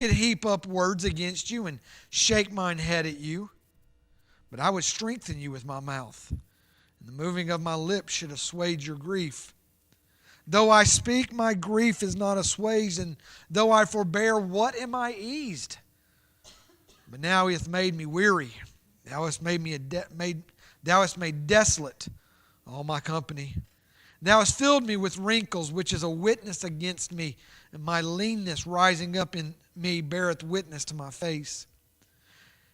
could heap up words against you and shake mine head at you, but I would strengthen you with my mouth, and the moving of my lips should assuage your grief. Though I speak, my grief is not assuaged, and though I forbear, what am I eased? But now he hath made me weary. Thou hast made me thou hast made desolate all my company. Thou hast filled me with wrinkles, which is a witness against me, and my leanness rising up in me beareth witness to my face.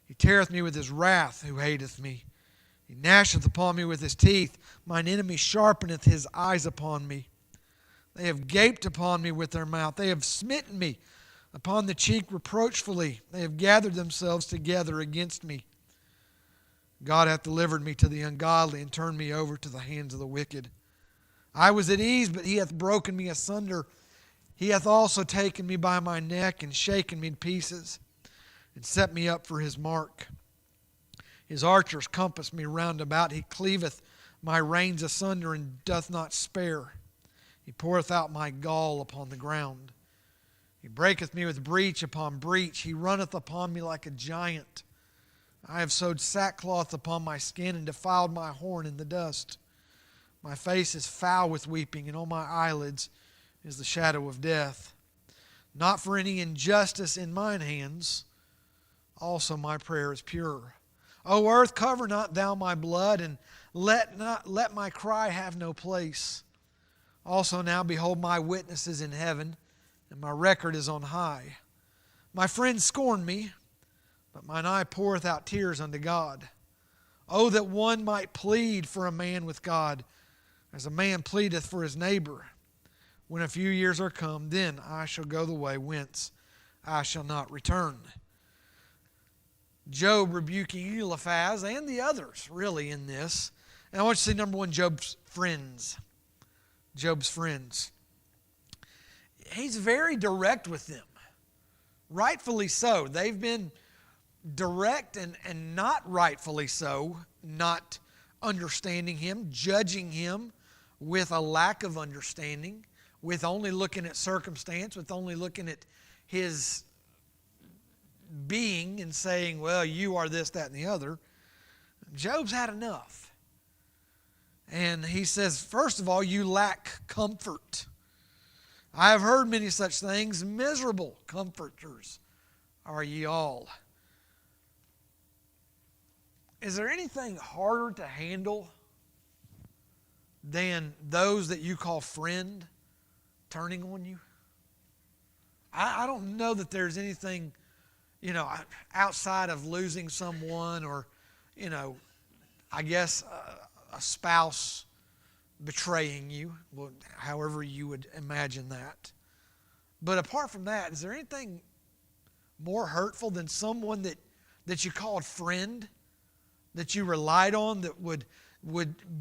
He teareth me with his wrath, who hateth me. He gnasheth upon me with his teeth. Mine enemy sharpeneth his eyes upon me. They have gaped upon me with their mouth. They have smitten me upon the cheek reproachfully. They have gathered themselves together against me. God hath delivered me to the ungodly and turned me over to the hands of the wicked. I was at ease, but he hath broken me asunder. He hath also taken me by my neck and shaken me in pieces and set me up for his mark. His archers compass me round about. He cleaveth my reins asunder and doth not spare. He poureth out my gall upon the ground. He breaketh me with breach upon breach. He runneth upon me like a giant. I have sewed sackcloth upon my skin and defiled my horn in the dust. My face is foul with weeping, and on my eyelids is the shadow of death. Not for any injustice in mine hands, also my prayer is pure. O earth, cover not thou my blood, and let my cry have no place. Also now behold my witnesses in heaven, and my record is on high. My friends scorn me, but mine eye poureth out tears unto God. Oh, that one might plead for a man with God, as a man pleadeth for his neighbor. When a few years are come, then I shall go the way whence I shall not return. Job rebuking Eliphaz and the others, really, in this. And I want you to see, number one, Job's friends. Job's friends. He's very direct with them. Rightfully so. They've been direct and not rightfully so, not understanding him, judging him with a lack of understanding, with only looking at circumstance, with only looking at his being and saying, well, you are this, that, and the other. Job's had enough. And he says, first of all, you lack comfort. I have heard many such things. Miserable comforters are ye all. Is there anything harder to handle than those that you call friend turning on you? I don't know that there's anything, outside of losing someone or, I guess a spouse betraying you, however you would imagine that. But apart from that, is there anything more hurtful than someone that you called friend, that you relied on, that would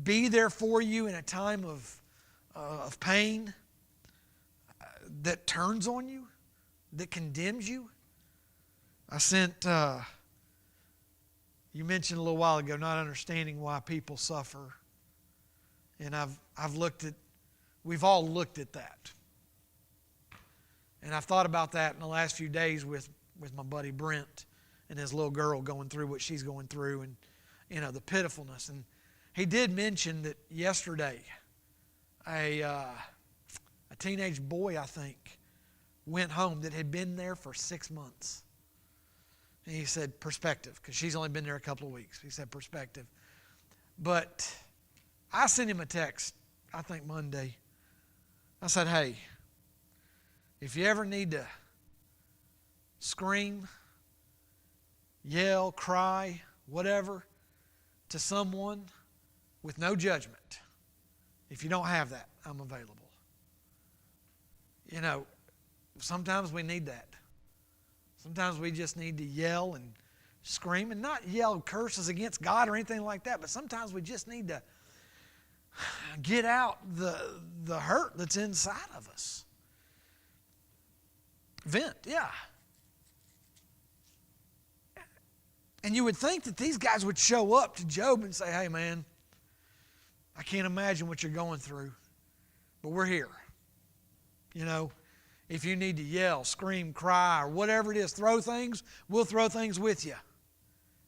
be there for you in a time of pain, that turns on you, that condemns you? I sent, you mentioned a little while ago, not understanding why people suffer. And I've looked at, we've all looked at that. And I've thought about that in the last few days with my buddy Brent and his little girl going through what she's going through, and the pitifulness. And he did mention that yesterday a teenage boy, I think, went home that had been there for 6 months. And he said perspective, because she's only been there a couple of weeks. He said perspective. But I sent him a text, I think Monday. I said, hey, if you ever need to scream, yell, cry, whatever, to someone with no judgment, if you don't have that, I'm available. Sometimes we need that. Sometimes we just need to yell and scream, and not yell curses against God or anything like that, but sometimes we just need to get out the hurt that's inside of us. Vent, yeah. And you would think that these guys would show up to Job and say, hey man, I can't imagine what you're going through, but we're here. If you need to yell, scream, cry, or whatever it is, throw things, we'll throw things with you.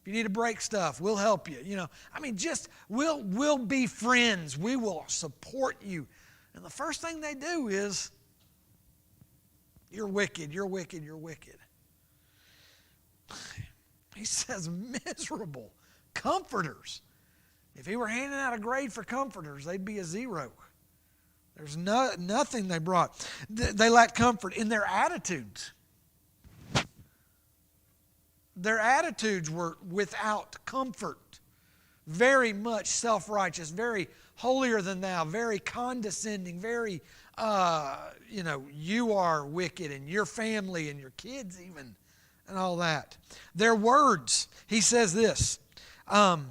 If you need to break stuff, we'll help you. We'll be friends. We will support you. And the first thing they do is, you're wicked, you're wicked, you're wicked. He says miserable comforters. If he were handing out a grade for comforters, they'd be a 0. There's nothing they brought. They lacked comfort in their attitudes. Their attitudes were without comfort. Very much self-righteous, very holier than thou, very condescending, very, you are wicked and your family and your kids even and all that. Their words, he says this, in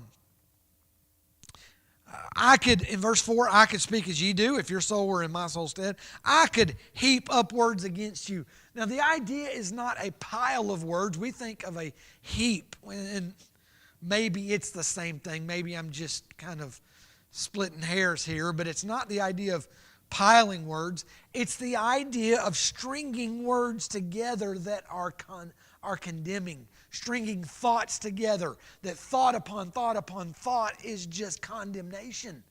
verse 4, I could speak as ye do, if your soul were in my soul's stead. I could heap up words against you. Now, the idea is not a pile of words. We think of a heap, and maybe it's the same thing. Maybe I'm just kind of splitting hairs here, but it's not the idea of piling words. It's the idea of stringing words together that are condemning, stringing thoughts together, that thought upon thought is just condemnation.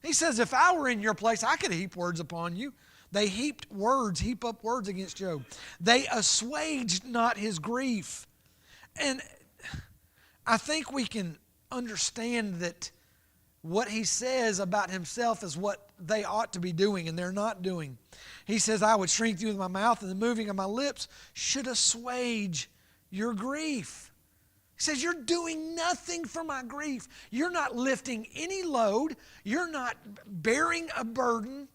He says, if I were in your place, I could heap words upon you. They heap up words against Job. They assuaged not his grief. And I think we can understand that what he says about himself is what they ought to be doing, and they're not doing. He says, I would strengthen you with my mouth, and the moving of my lips should assuage your grief. He says, you're doing nothing for my grief. You're not lifting any load. You're not bearing a burden.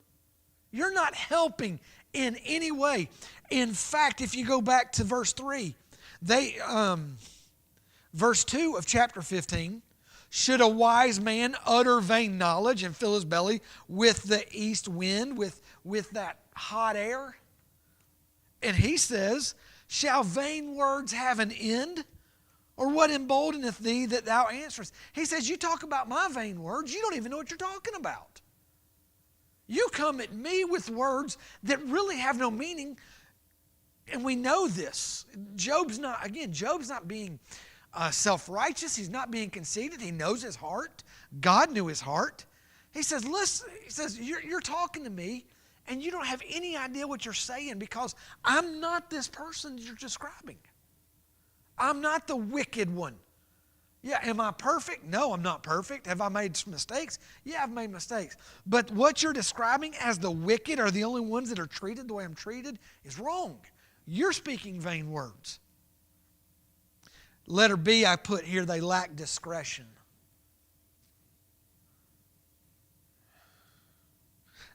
You're not helping in any way. In fact, if you go back to verse 3, verse 2 of chapter 15, should a wise man utter vain knowledge and fill his belly with the east wind, with that hot air? And he says, shall vain words have an end? Or what emboldeneth thee that thou answerest? He says, you talk about my vain words, you don't even know what you're talking about. You come at me with words that really have no meaning, and we know this. Job's not being self-righteous. He's not being conceited. He knows his heart. God knew his heart. He says, listen, you're talking to me, and you don't have any idea what you're saying because I'm not this person you're describing. I'm not the wicked one. Yeah, am I perfect? No, I'm not perfect. Have I made mistakes? Yeah, I've made mistakes. But what you're describing as the wicked are the only ones that are treated the way I'm treated is wrong. You're speaking vain words. Letter B, I put here, they lack discretion.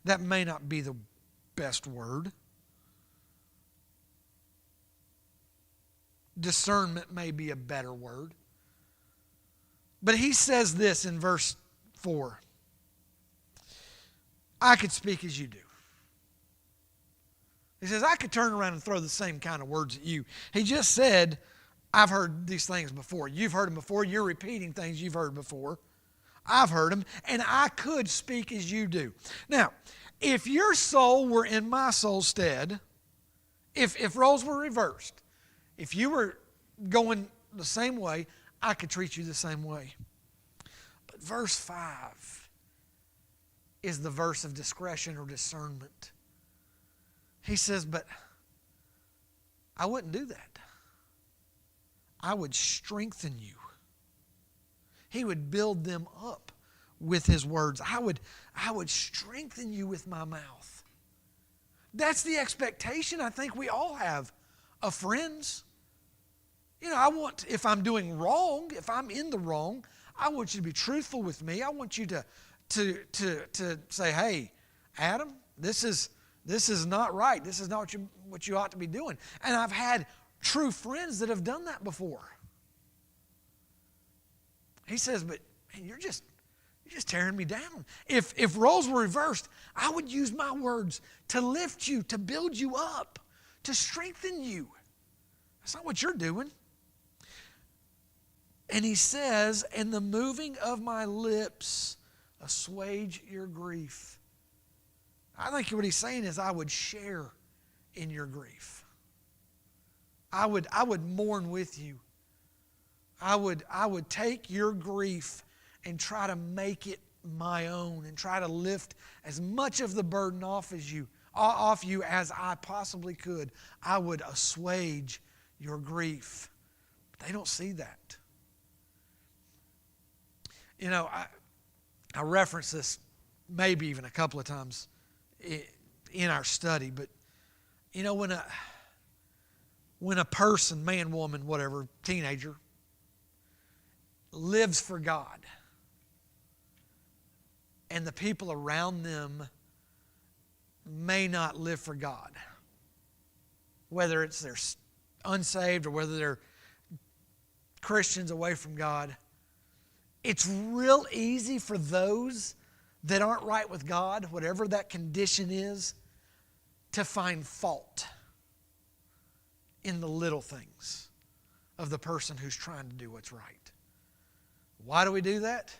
That may not be the best word. Discernment may be a better word. But he says this in verse 4. I could speak as you do. He says, I could turn around and throw the same kind of words at you. He just said, I've heard these things before. You've heard them before. You're repeating things you've heard before. I've heard them, and I could speak as you do. Now, if your soul were in my soul's stead, if roles were reversed, if you were going the same way, I could treat you the same way. But verse 5 is the verse of discretion or discernment. He says, but I wouldn't do that. I would strengthen you. He would build them up with his words. I would strengthen you with my mouth. That's the expectation I think we all have of friends. If I'm doing wrong, if I'm in the wrong, I want you to be truthful with me. I want you to say, hey, Adam, this is not right. This is not what you ought to be doing. And I've had true friends that have done that before. He says, but man, you're just tearing me down. If roles were reversed, I would use my words to lift you, to build you up, to strengthen you. That's not what you're doing. And he says, and the moving of my lips assuage your grief. I think what he's saying is I would share in your grief. I would mourn with you. I would take your grief and try to make it my own and try to lift as much of the burden off you as I possibly could. I would assuage your grief. But they don't see that. You know, I reference this maybe even a couple of times in our study, but you know, when a person, man, woman, whatever, teenager, lives for God, and the people around them may not live for God, whether it's they're unsaved or whether they're Christians away from God, it's real easy for those that aren't right with God, whatever that condition is, to find fault in the little things of the person who's trying to do what's right. Why do we do that?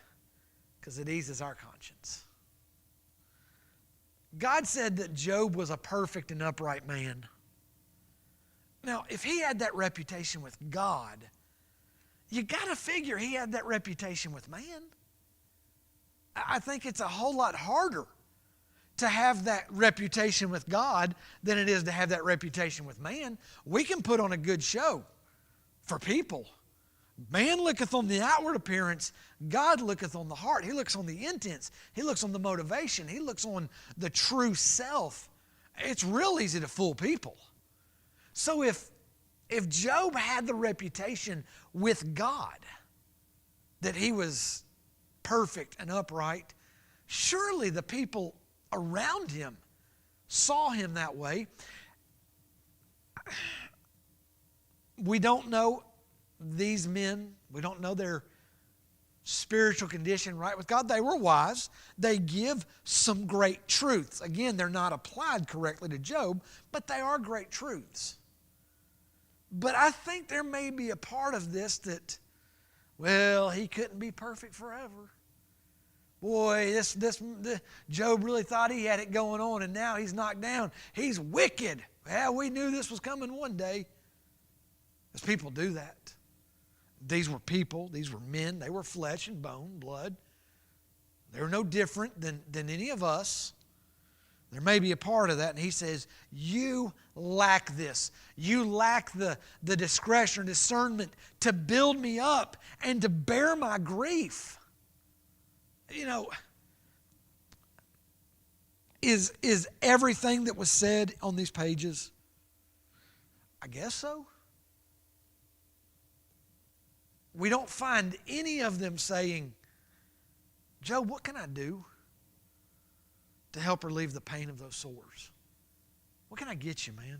Because it eases our conscience. God said that Job was a perfect and upright man. Now, if he had that reputation with God, you got to figure he had that reputation with man. I think it's a whole lot harder to have that reputation with God than it is to have that reputation with man. We can put on a good show for people. Man looketh on the outward appearance, God looketh on the heart. He looks on the intents. He looks on the motivation. He looks on the true self. It's real easy to fool people. So if Job had the reputation with God that he was perfect and upright, surely the people around him saw him that way. We don't know these men. We don't know their spiritual condition right with God. They were wise. They give some great truths. Again, they're not applied correctly to Job, but they are great truths. But I think there may be a part of this that, well, he couldn't be perfect forever. Boy, this Job really thought he had it going on, and now he's knocked down. He's wicked. Well, we knew this was coming one day. As people do that. These were people. These were men. They were flesh and bone, blood. They were no different than any of us. There may be a part of that, and he says, you lack this. You lack the discretion or discernment to build me up and to bear my grief. You know, is everything that was said on these pages? I guess so. We don't find any of them saying, Job, what can I do to help relieve the pain of those sores? What can I get you, man?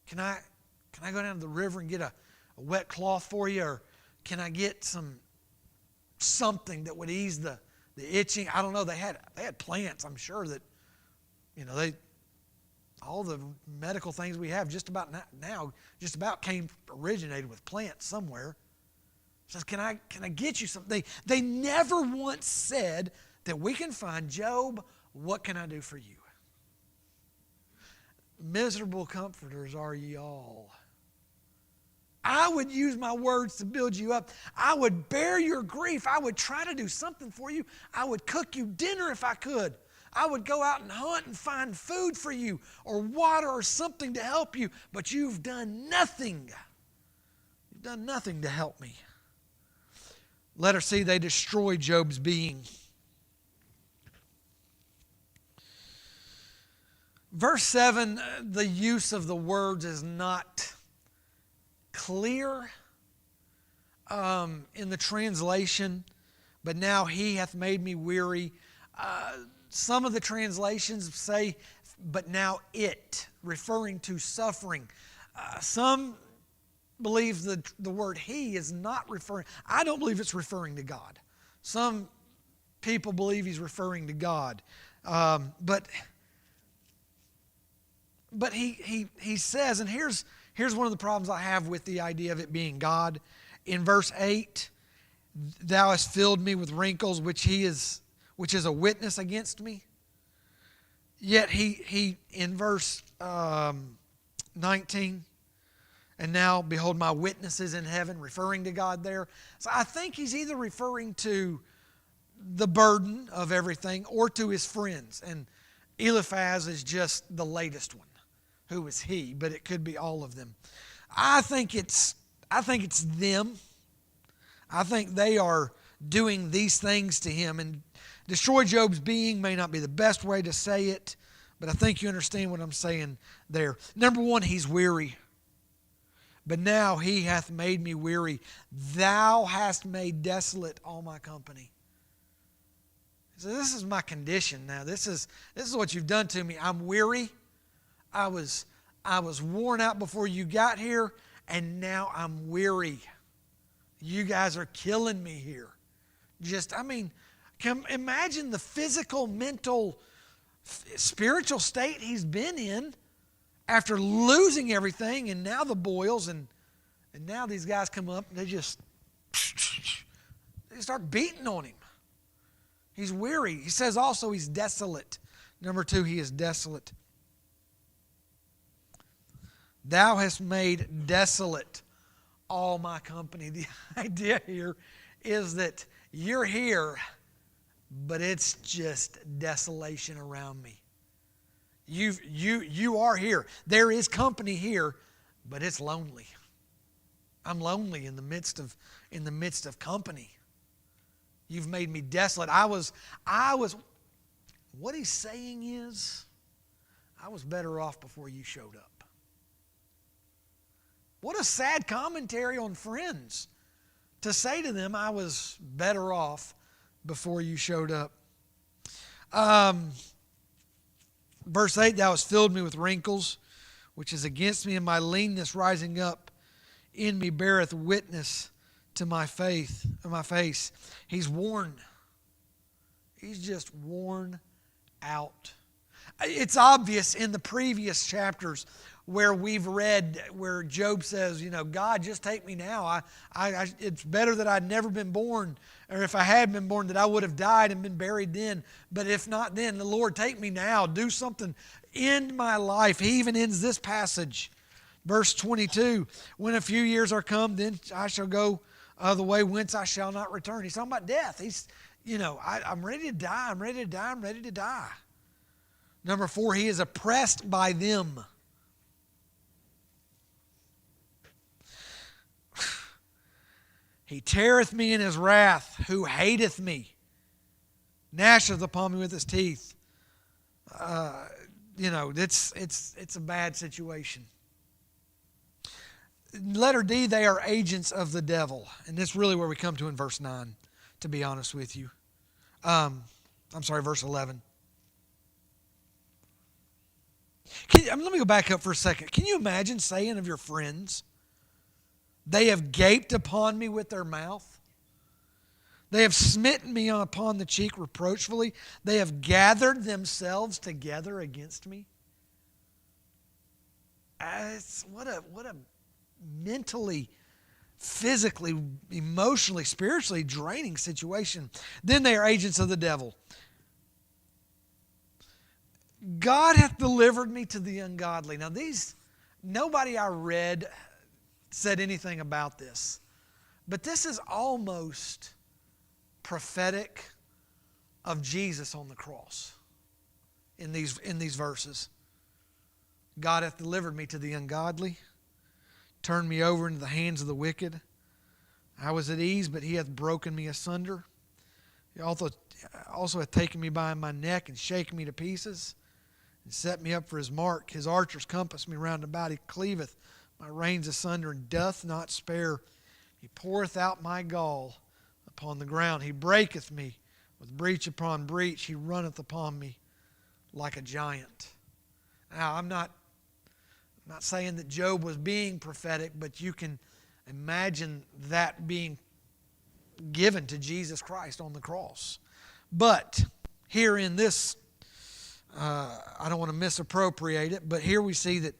Can I go down to the river and get a wet cloth for you? Or can I get something that would ease the itching? I don't know. They had plants, I'm sure, that, you know, all the medical things we have just about originated with plants somewhere. Says, can I get you something? They never once said that we can find, Job, what can I do for you? Miserable comforters are ye all. I would use my words to build you up. I would bear your grief. I would try to do something for you. I would cook you dinner if I could. I would go out and hunt and find food for you or water or something to help you, but you've done nothing. You've done nothing to help me. Letter C, they destroy Job's being. Verse 7, the use of the words is not clear in the translation, but now he hath made me weary. Some of the translations say, but now it, referring to suffering. Some believe the word he is not referring. I don't believe it's referring to God. Some people believe he's referring to God. But he says, and here's one of the problems I have with the idea of it being God. In verse 8, thou hast filled me with wrinkles, which is a witness against me. Yet he in verse 19, and now behold my witnesses in heaven, referring to God there. So I think he's either referring to the burden of everything or to his friends. And Eliphaz is just the latest one. Who is he? But it could be all of them. I think it's them. I think they are doing these things to him. And destroy Job's being may not be the best way to say it, but I think you understand what I'm saying there. Number one, he's weary. But now he hath made me weary. Thou hast made desolate all my company. So this is my condition now. This is what you've done to me. I'm weary. I was worn out before you got here, and now I'm weary. You guys are killing me here. Imagine the physical, mental, spiritual state he's been in after losing everything, and now the boils, and now these guys come up and they start beating on him. He's weary. He says also he's desolate. Number two, he is desolate. Thou hast made desolate all my company. The idea here is that you're here, but it's just desolation around me. You are here. There is company here, but it's lonely. I'm lonely in the midst of company. You've made me desolate. I was what he's saying is, I was better off before you showed up. What a sad commentary on friends to say to them, I was better off before you showed up. Verse 8, thou hast filled me with wrinkles, which is against me, and my leanness rising up in me beareth witness to my face. He's worn. He's just worn out. It's obvious in the previous chapters where we've read where Job says, God, just take me now. It's better that I'd never been born, or if I had been born that I would have died and been buried then. But if not then, the Lord, take me now. Do something. End my life. He even ends this passage. Verse 22, when a few years are come, then I shall go the way whence I shall not return. He's talking about death. I'm ready to die. I'm ready to die. I'm ready to die. Number 4, he is oppressed by them. He teareth me in his wrath, who hateth me, gnasheth upon me with his teeth. It's a bad situation. Letter D, they are agents of the devil. And that's really where we come to in verse 9, to be honest with you. Verse 11. Let me go back up for a second. Can you imagine saying of your friends, they have gaped upon me with their mouth. They have smitten me upon the cheek reproachfully. They have gathered themselves together against me. What a mentally, physically, emotionally, spiritually draining situation. Then they are agents of the devil. God hath delivered me to the ungodly. Now nobody I read said anything about this. But this is almost prophetic of Jesus on the cross in these verses. God hath delivered me to the ungodly, turned me over into the hands of the wicked. I was at ease, but he hath broken me asunder. He also hath taken me by my neck and shaken me to pieces, and set me up for his mark. His archers compass me round about. He cleaveth my reins asunder, and doth not spare. He poureth out my gall upon the ground. He breaketh me with breach upon breach. He runneth upon me like a giant. Now, I'm not saying that Job was being prophetic, but you can imagine that being given to Jesus Christ on the cross. But here in this, I don't want to misappropriate it, but here we see that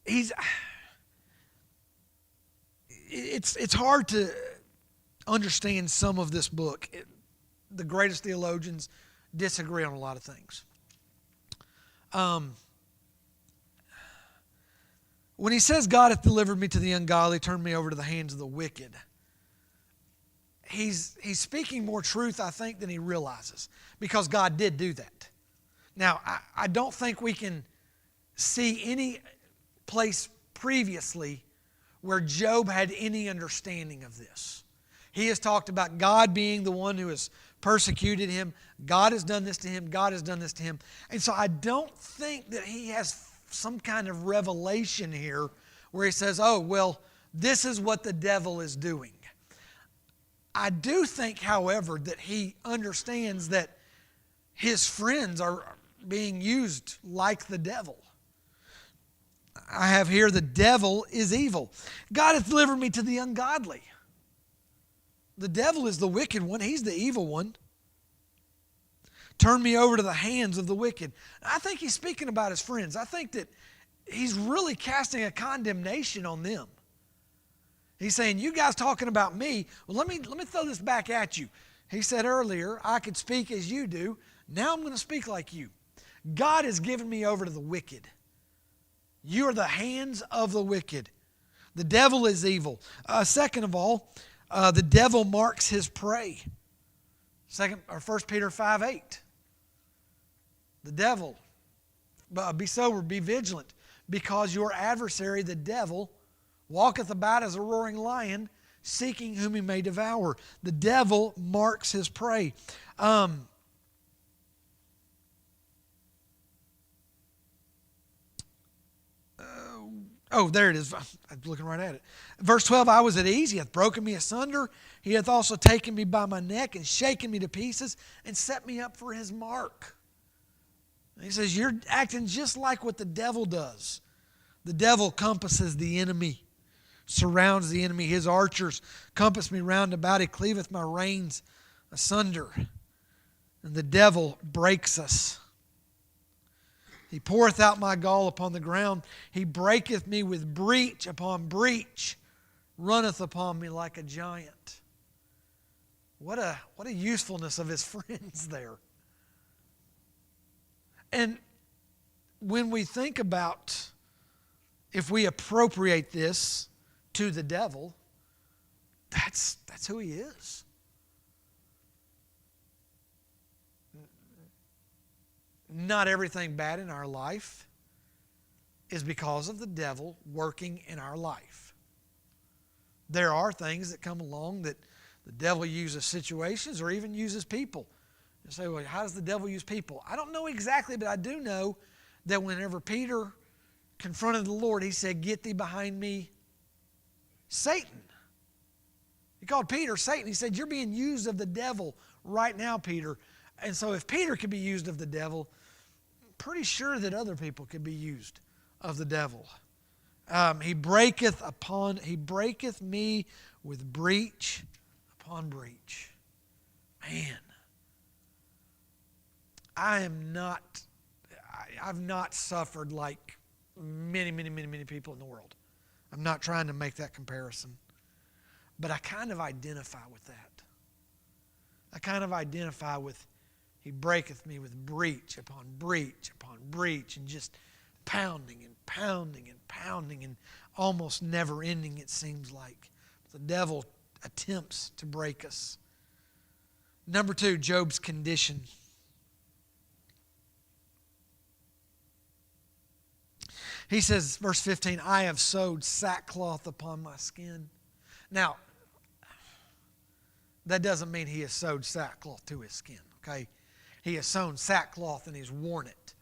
it's hard to understand some of this book. the greatest theologians disagree on a lot of things. When he says, God hath delivered me to the ungodly, turned me over to the hands of the wicked, he's speaking more truth, I think, than he realizes, because God did do that. Now, I don't think we can see any place previously where Job had any understanding of this. He has talked about God being the one who has persecuted him. God has done this to him. God has done this to him. And so I don't think that he has some kind of revelation here where he says, oh, well, this is what the devil is doing. I do think, however, that he understands that his friends are being used like the devil. I have here, the devil is evil. God hath delivered me to the ungodly. The devil is the wicked one. He's the evil one. Turn me over to the hands of the wicked. I think he's speaking about his friends. I think that he's really casting a condemnation on them. He's saying, you guys talking about me, well, let me throw this back at you. He said earlier, I could speak as you do. Now I'm going to speak like you. God has given me over to the wicked. You are the hands of the wicked. The devil is evil. Second of all, the devil marks his prey. 1 Peter 5:8. The devil, be sober, be vigilant, because your adversary, the devil, walketh about as a roaring lion, seeking whom he may devour. The devil marks his prey. There it is. I'm looking right at it. Verse 12, I was at ease. He hath broken me asunder. He hath also taken me by my neck and shaken me to pieces and set me up for his mark. And he says, you're acting just like what the devil does. The devil compasses the enemy, surrounds the enemy. His archers compass me round about. He cleaveth my reins asunder. And the devil breaks us. He poureth out my gall upon the ground. He breaketh me with breach upon breach, runneth upon me like a giant. What a usefulness of his friends there. And when we think about if we appropriate this to the devil, that's who he is. Not everything bad in our life is because of the devil working in our life. There are things that come along that the devil uses situations or even uses people. You say, well, how does the devil use people? I don't know exactly, but I do know that whenever Peter confronted the Lord, he said, get thee behind me, Satan. He called Peter Satan. He said, you're being used of the devil right now, Peter. And so if Peter could be used of the devil, pretty sure that other people could be used of the devil. He breaketh me with breach upon breach. Man, I've not suffered like many people in the world. I'm not trying to make that comparison. But I kind of identify with that. I kind of identify with he breaketh me with breach upon breach upon breach, and just pounding and pounding and pounding, and almost never ending, it seems like. The devil attempts to break us. Number 2, Job's condition. He says, verse 15, I have sewed sackcloth upon my skin. Now, that doesn't mean he has sewed sackcloth to his skin, okay? He has sewn sackcloth and he's worn it.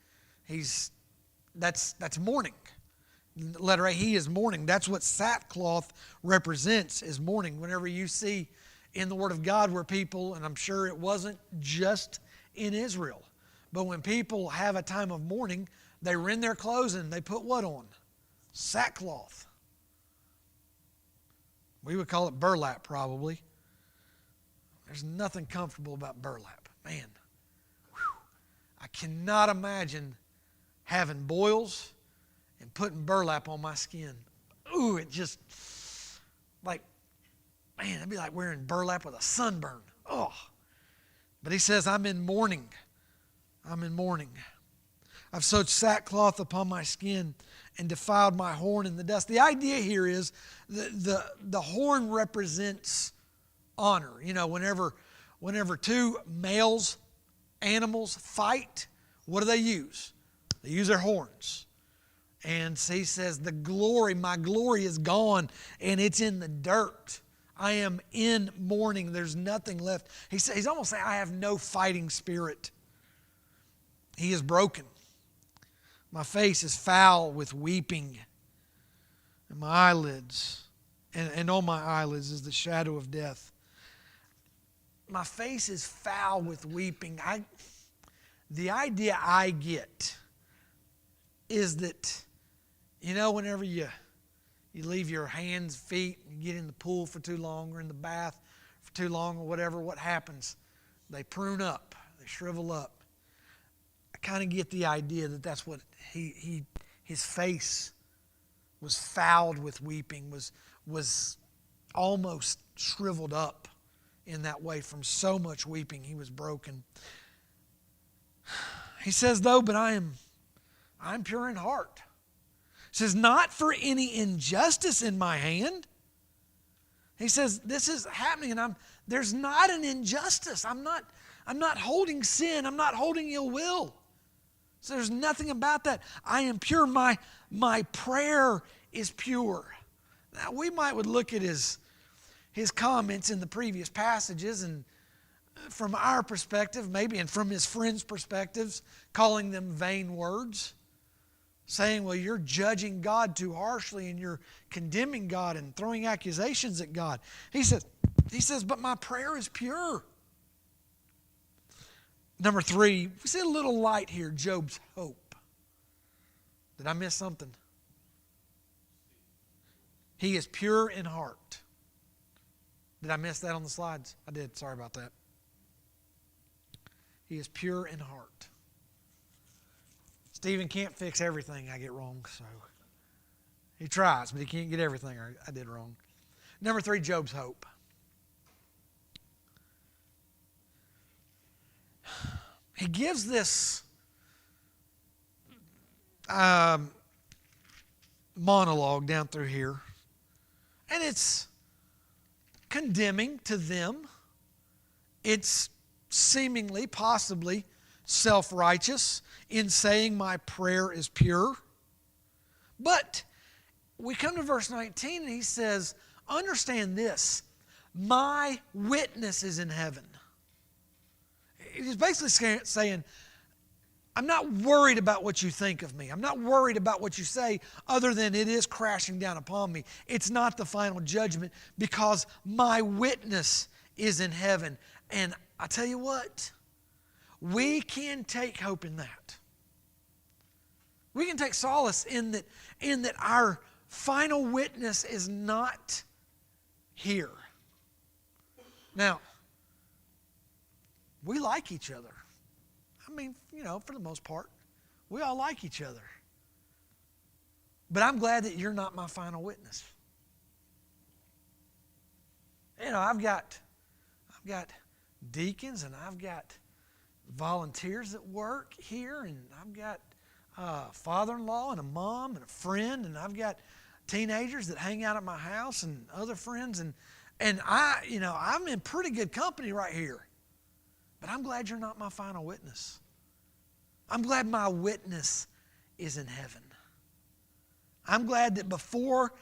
That's mourning. Letter A, he is mourning. That's what sackcloth represents, is mourning. Whenever you see in the Word of God where people, and I'm sure it wasn't just in Israel, but when people have a time of mourning, they rend their clothes and they put what on? Sackcloth. We would call it burlap probably. There's nothing comfortable about burlap. Man, I cannot imagine having boils and putting burlap on my skin. Ooh, it just, like, man, it'd be like wearing burlap with a sunburn. Oh, But he says, I'm in mourning. I'm in mourning. I've sewed sackcloth upon my skin and defiled my horn in the dust. The idea here is the horn represents honor. You know, whenever two males, animals fight, what do they use? They use their horns. And he says, my glory is gone and it's in the dirt. I am in mourning. There's nothing left. He's almost saying, I have no fighting spirit. He is broken. My face is foul with weeping. And my eyelids, and on my eyelids is the shadow of death. My face is foul with weeping. The idea I get is that, you know, whenever you leave your hands, feet, you get in the pool for too long or in the bath for too long or whatever, what happens? They prune up. They shrivel up. I kind of get the idea that that's what his face was fouled with weeping, was almost shriveled up in that way from so much weeping. He was broken. He says, though, but I'm pure in heart. He says, not for any injustice in my hand. He says, this is happening and there's not an injustice. I'm not holding sin. I'm not holding ill will. So there's nothing about that. I am pure. My prayer is pure. Now we would look at his comments in the previous passages, and from our perspective, maybe, and from his friends' perspectives, calling them vain words, saying, well, you're judging God too harshly and you're condemning God and throwing accusations at God. He says, but my prayer is pure. Number 3, we see a little light here, Job's hope. Did I miss something? He is pure in heart. Did I miss that on the slides? I did. Sorry about that. He is pure in heart. Stephen can't fix everything I get wrong, so he tries, but he can't get everything I did wrong. Number 3, Job's hope. He gives this monologue down through here, and it's condemning to them. It's seemingly, possibly self-righteous in saying my prayer is pure. But we come to verse 19 and he says, understand this, my witness is in heaven. He's basically saying, I'm not worried about what you think of me. I'm not worried about what you say, other than it is crashing down upon me. It's not the final judgment because my witness is in heaven. And I tell you what, we can take hope in that. We can take solace in that our final witness is not here. Now, we like each other. I mean, you know, for the most part, we all like each other. But I'm glad that you're not my final witness. You know, I've got deacons and I've got volunteers that work here, and I've got a father-in-law and a mom and a friend, and I've got teenagers that hang out at my house and other friends, and I'm in pretty good company right here. But I'm glad you're not my final witness. I'm glad my witness is in heaven. I'm glad that before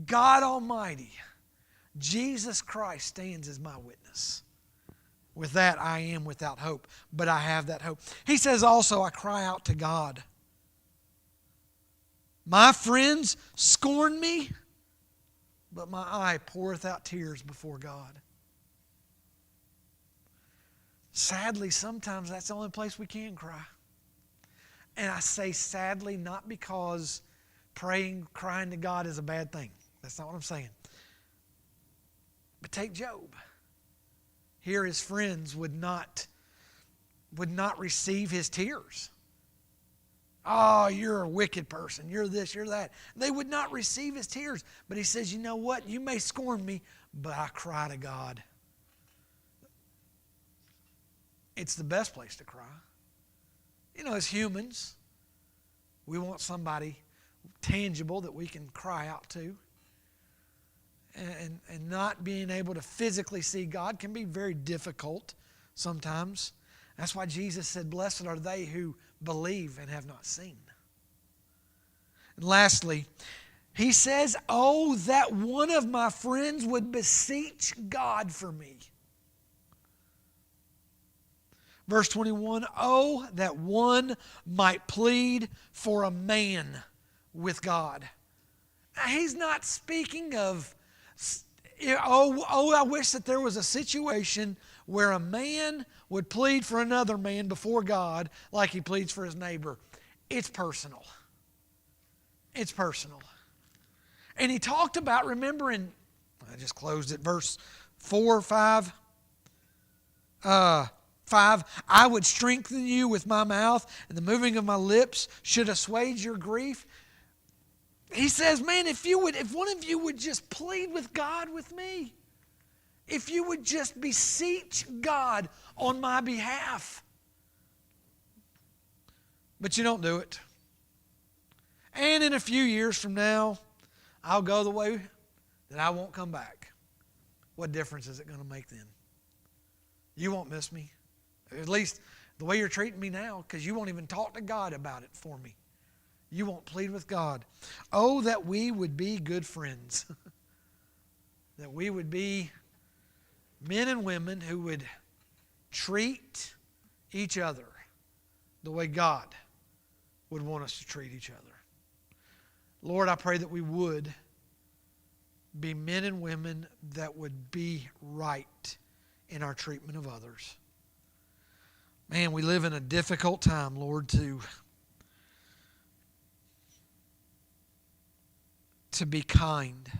God Almighty, Jesus Christ stands as my witness. With that, I am without hope, but I have that hope. He says also, I cry out to God. My friends scorn me, but my eye poureth out tears before God. Sadly, sometimes that's the only place we can cry. And I say sadly not because crying to God is a bad thing. That's not what I'm saying. But take Job. Here his friends would not receive his tears. Oh, you're a wicked person. You're this, you're that. They would not receive his tears. But he says, you know what? You may scorn me, but I cry to God. It's the best place to cry. You know, as humans, we want somebody tangible that we can cry out to. And not being able to physically see God can be very difficult sometimes. That's why Jesus said, blessed are they who believe and have not seen. And lastly, he says, oh, that one of my friends would beseech God for me. Verse 21, oh, that one might plead for a man with God. Now, he's not speaking of, I wish that there was a situation where a man would plead for another man before God like he pleads for his neighbor. It's personal. It's personal. And he talked about, remember in, I just closed it, verse 4 or 5. 5, I would strengthen you with my mouth, and the moving of my lips should assuage your grief. He says, man, if one of you would just plead with God with me, if you would just beseech God on my behalf. But you don't do it. And in a few years from now, I'll go the way that I won't come back. What difference is it going to make then? You won't miss me. At least the way you're treating me now, because you won't even talk to God about it for me. You won't plead with God. Oh, that we would be good friends. That we would be men and women who would treat each other the way God would want us to treat each other. Lord, I pray that we would be men and women that would be right in our treatment of others. Man, we live in a difficult time, Lord, to be kind. I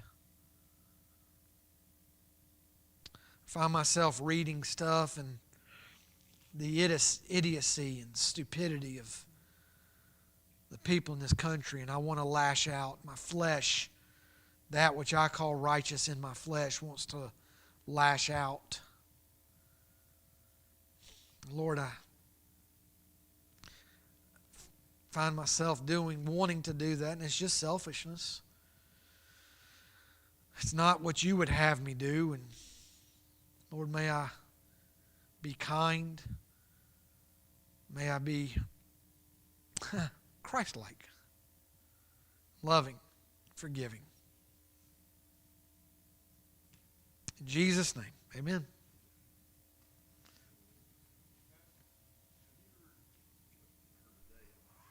find myself reading stuff and the idiocy and stupidity of the people in this country, and I want to lash out. My flesh, that which I call righteous in my flesh, wants to lash out. Lord, I find myself wanting to do that, and it's just selfishness. It's not what you would have me do. And Lord, may I be kind. May I be Christ-like, loving, forgiving. In Jesus' name, amen.